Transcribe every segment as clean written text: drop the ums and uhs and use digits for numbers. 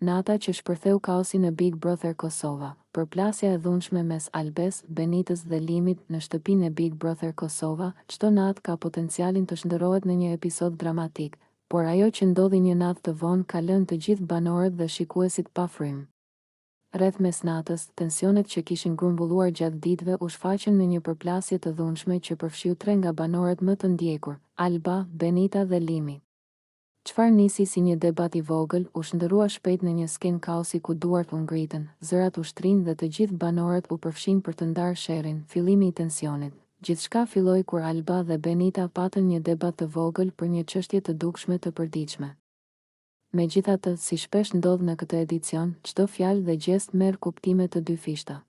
Nata që shpërtheu kaosin në Big Brother Kosova, përplasja e dhunshme mes Albes, Benitës dhe Limit në shtëpinë e Big Brother Kosova, çdo natë ka potencialin të shndërrohet në një episod dramatik, por ajo që ndodhi një natë të vonë ka lënë të gjithë banorët dhe shikuesit pa frymë. Rreth mesnatës, tensionet që kishin grumbulluar gjatë ditëve u shfaqën në një përplasje të dhunshme që përfshiu 3 nga banorët më të ndjekur, Alba, Benita dhe Limi. Çfarë nisi si një debat i vogël, u shndërrua shpejt në një skenë kaosi ku duart u ngritën, zërat u shtrinë dhe të gjithë banorët u përfshin për të ndarë sherrin, fillimi i tensionit. Gjithçka filloi kur Alba dhe Benita patën një debat të vogël për një çështje të dukshme të përditshme. Megjithatë, si shpesh ndodh në këtë edicion, çdo fjalë dhe gjest merr kuptime të dy fishta.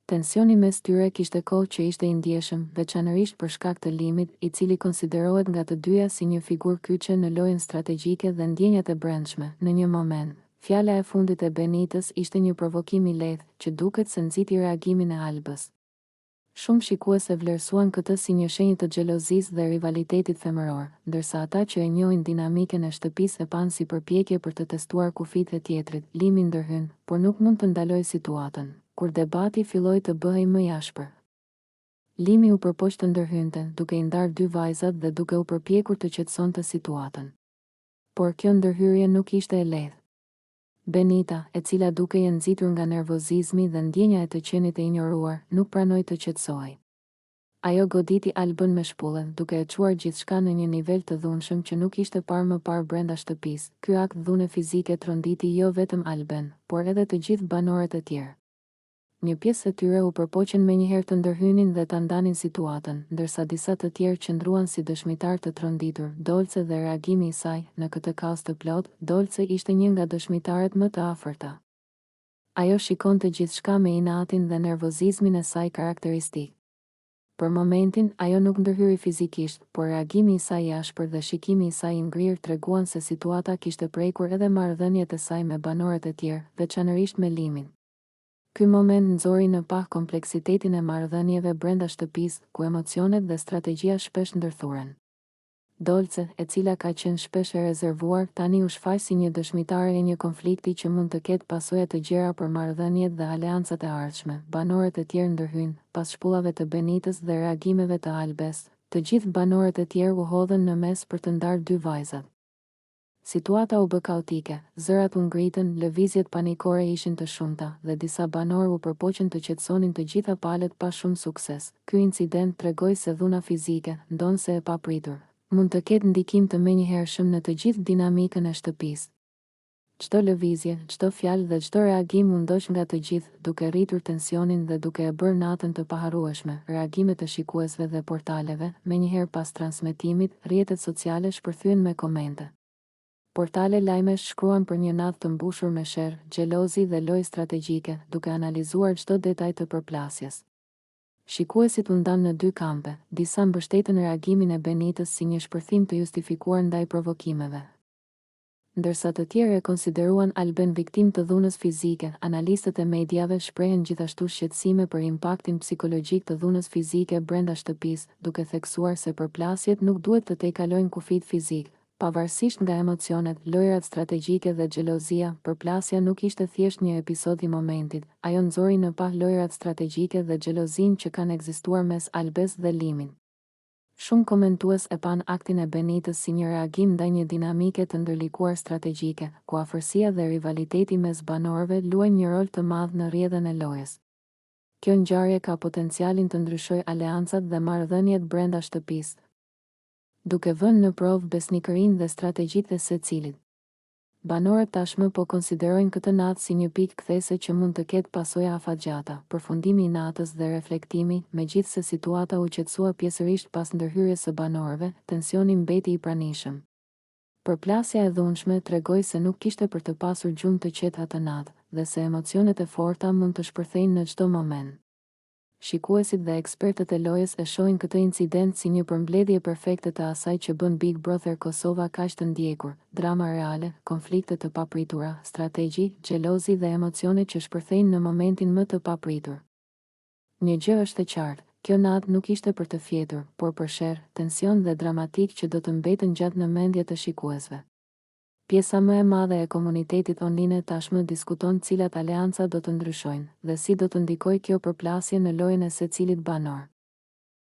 Tensioni mes tyre kishte kohë që ishte i ndjeshëm, veçanërisht për shkak të Limit, i cili konsiderohet nga të dyja si një figurë kyçe në lojën strategjike dhe ndjenjat e brendshme. Në një moment, fjala e fundit e Benitës ishte një provokim i lehtë, që duket se nxiti reagimin e Albës. Shumë shikues e vlerësuan këtë si një shenjë të xhelozisë dhe rivalitetit femëror, ndërsa ata që e njohin dinamiken e shtëpisë e panë si përpjekje për të testuar kufitë e tjetrit. Limi ndërhyn, por nuk mund të ndalojë situatën. Kur debati filloi të bëhej më i ashpër. Limi u përpoq të ndërhynte, duke i ndarë dy vajzat dhe duke u përpjekur të qetësonte situatën. Por kjo ndërhyrje nuk ishte e lehtë. Benita, e cila dukej e nxitur nga nervozizmi dhe ndjenja e të qenit e injoruar, nuk pranoi të qetësohej. Ajo goditi Albën me shpullën, duke e çuar gjithçka në një nivel të dhunshëm që nuk ishte parë më parë brenda shtëpisë. Ky akt dhune fizike tronditi jo vetëm Albën, por edhe të gjithë banorët e tjerë. Një pjesë e tyre u përpoqen menjëherë të ndërhynin dhe ta ndanin situatën, ndërsa disa të tjerë qëndruan si dëshmitar të tronditur. Dolce dhe reagimi i saj në këtë kaos të plot, Dolce ishte një nga dëshmitarët më të afërta. Ajo shikonte gjithçka me inatin dhe nervozizmin e saj karakteristik. Për momentin, ajo nuk ndërhyri fizikisht, por reagimi i saj i ashpër dhe shikimi i saj i ngrirë treguan se situata kishte prekur edhe marrëdhëniet e saj me banorët e tjerë, veçanërisht me Limin. Ky moment nxori në pah kompleksitetin e marrëdhënieve brenda shtëpisë, ku emocionet dhe strategjia shpesh ndërthuren. Dolce, e cila ka qenë shpesh e rezervuar, tani u shfaq si një dëshmitare e një konflikti që mund të ketë pasoja të gjera për marrëdhëniet dhe aleancat e ardhshme. Banorët e tjerë ndërhyn, pas shpullave të Benitës dhe reagimeve të Albes, të gjithë banorët e tjerë u hodhën në mes për të ndarë dy vajzat. Situata u bë kaotike, zërat u ngritën, lëvizjet panikore ishin të shumta dhe disa banorë u përpoqën të qetësonin të gjitha palët pa shumë sukses. Ky incident tregoi se dhuna fizike, ndonse e papritur, mund të ketë ndikim të menjëhershëm në të gjithë dinamikën e shtëpisë. Çdo lëvizje, çdo fjalë dhe çdo reagim u ndoq nga të gjithë, duke rritur tensionin dhe duke e bërë natën të paharrueshme. Reagimet e shikuesve dhe portaleve, menjëherë pas transmetimit, rrjetet sociale shpërthyen me komente. Portale lajmesh shkruan për një natë të mbushur me sherr, xhelozi dhe lojë strategjike, duke analizuar çdo detaj të përplasjes. Shikuesit u ndan në dy kampe, disa mbështetën reagimin e Benitës si një shpërthim të justifikuar ndaj provokimeve, ndërsa të tjerë e konsideruan Albën viktim të dhunës fizike. Analistët e mediave shprehen gjithashtu shqetësime për impaktin psikologjik të dhunës fizike brenda shtëpisë, duke theksuar se përplasjet nuk duhet të tejkalojnë kufit fizik. Pavarësisht nga emocionet, lojrat strategjike dhe xhelozia, përplasja nuk ishte thjesht një episod i momentit, ajo nxori në pah lojrat strategjike dhe xhelozinë që kanë ekzistuar mes Albes dhe Limin. Shumë komentues e pan aktin e Benitës si një reagim ndaj një dinamike të ndërlikuar strategjike, ku afërsia dhe rivaliteti mes banorëve luajnë një rol të madh në rrjedhën e lojës. Kjo ngjarje ka potencialin të ndryshojë aleancat dhe marrëdhëniet brenda shtëpisë, duke vënë në provë besnikërinë dhe strategjitë e secilit. Banorët tashmë po konsiderojnë këtë natë si një pikë kthese që mund të ketë pasoja afatgjata. Përfundimi i natës dhe reflektimi, megjithse situata u qetësua pjesërisht pas ndërhyrjes së banorëve, tensioni mbeti i pranishëm. Përplasja e dhunshme tregoi se nuk kishte për të pasur gjumë të qeta atë natë, dhe se emocionet e forta mund të shpërthejnë në çdo moment. Shikuesit dhe ekspertët e lojës e shohin këtë incident si një përmbledhje perfekte të asaj që bën Big Brother Kosova kaq të ndjekur: drama reale, konflikte të papritura, strategji, xhelozi dhe emocione që shpërthejnë në momentin më të papritur. Një gjë është e qartë, kjo natë nuk ishte për të fjetur, por për sherr, tension dhe dramatik që do të mbeten gjatë në mendje të shikuesve. Pjesa më e madhe e komunitetit online tashmë diskuton cilat aleanca do të ndryshojnë dhe si do të ndikojë kjo përplasje në lojën e secilit banor.